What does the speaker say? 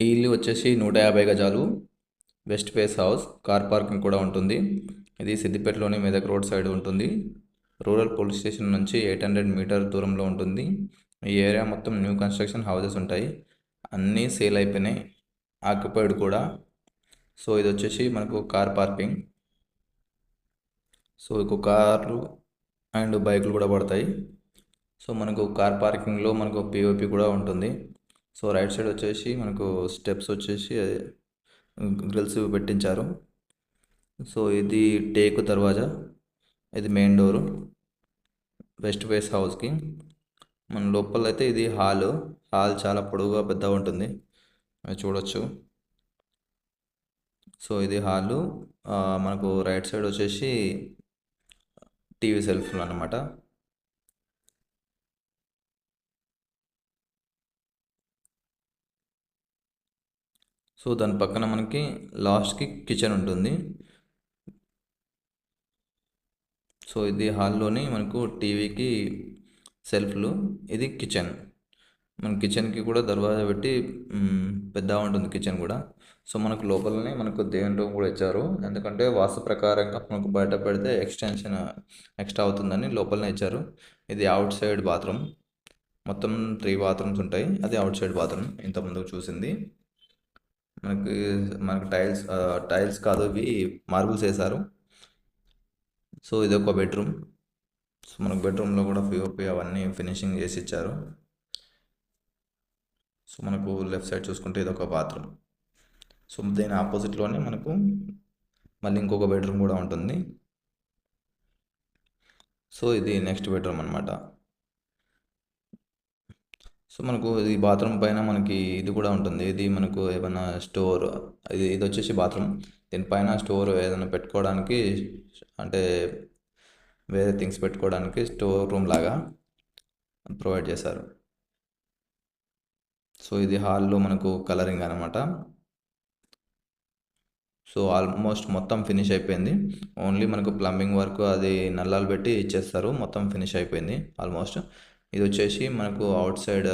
ఈ ఇల్లు వచ్చేసి 150 గజాలు, west face house, car parking కూడా ఉంటుంది. ఇది సిద్దిపేటలోని మెదక్ రోడ్ సైడ్ ఉంటుంది. రూరల్ పోలీస్ స్టేషన్ నుంచి 800 మీటర్ దూరంలో ఉంటుంది. ఈ ఏరియా మొత్తం న్యూ కన్స్ట్రక్షన్ హౌసెస్ ఉంటాయి. అన్నీ సేల్ అయిపోయినాయి, ఆక్యుపైడ్ కూడా. సో ఇది వచ్చేసి మనకు కార్ పార్కింగ్. సో ఇక కార్లు అండ్ బైకులు కూడా పడతాయి. సో మనకు కార్ పార్కింగ్లో మనకు పిఓపి కూడా ఉంటుంది. సో రైట్ సైడ్ వచ్చేసి మనకు స్టెప్స్ వచ్చేసి గ్రిల్స్ పెట్టించారు. సో ఇది టేకు దర్వాజా, ఇది మెయిన్ డోరు వెస్ట్ ఫేస్ హౌస్కి. మన లోపల అయితే ఇది హాల్ చాలా పొడవుగా పెద్దగా ఉంటుంది, అది చూడొచ్చు. సో ఇది హాలు. మనకు రైట్ సైడ్ వచ్చేసి టీవీ సెల్ఫ్లు అన్నమాట. సో దాని పక్కన మనకి లాస్ట్కి కిచెన్ ఉంటుంది. సో ఇది హాల్లోని మనకు టీవీకి సెల్ఫ్లు, ఇది కిచెన్. మన కిచెన్కి కూడా దర్వాజా పెట్టి పెద్దగా ఉంటుంది కిచెన్ కూడా. సో మనకు లోపలనే మనకు దేవుని రూమ్ కూడా ఇచ్చారు, ఎందుకంటే వాస్తు ప్రకారంగా మనకు బయట పెడితే ఎక్స్ట్రా అవుతుందని లోపలనే ఇచ్చారు. ఇది అవుట్ సైడ్ బాత్రూమ్, మొత్తం 3 బాత్రూమ్స్ ఉంటాయి. అది అవుట్ సైడ్ బాత్రూమ్ ఇంతకుముందు చూసింది. మనకి మనకు టైల్స్ కాదు, ఇవి మార్బుల్స్ వేశారు. సో ఇది ఒక బెడ్రూమ్. సో మనకు బెడ్రూమ్లో కూడా పిఓపి అవన్నీ ఫినిషింగ్ చేసి ఇచ్చారు. సో మనకు లెఫ్ట్ సైడ్ చూసుకుంటే ఇది ఒక బాత్రూమ్. సో దీని ఆపోజిట్లోనే మనకు మళ్ళీ ఇంకొక బెడ్రూమ్ కూడా ఉంటుంది. సో ఇది నెక్స్ట్ బెడ్రూమ్ అనమాట. సో మనకు ఈ బాత్రూమ్ పైన మనకి ఇది కూడా ఉంటుంది, ఇది మనకు ఏమైనా స్టోర్, ఇది వచ్చేసి బాత్రూమ్. దీనిపైన స్టోర్ ఏదైనా పెట్టుకోవడానికి, అంటే వేరే థింగ్స్ పెట్టుకోవడానికి స్టోర్ రూమ్ లాగా ప్రొవైడ్ చేశారు. సో ఇది హాల్లో మనకు కలరింగ్ అనమాట. సో ఆల్మోస్ట్ మొత్తం ఫినిష్ అయిపోయింది. ఓన్లీ మనకు ప్లంబింగ్ వర్క్, అది నల్లాలు పెట్టి ఇచ్చేస్తారు, మొత్తం ఫినిష్ అయిపోయింది ఆల్మోస్ట్. ఇది వచ్చేసి మనకు అవుట్ సైడ్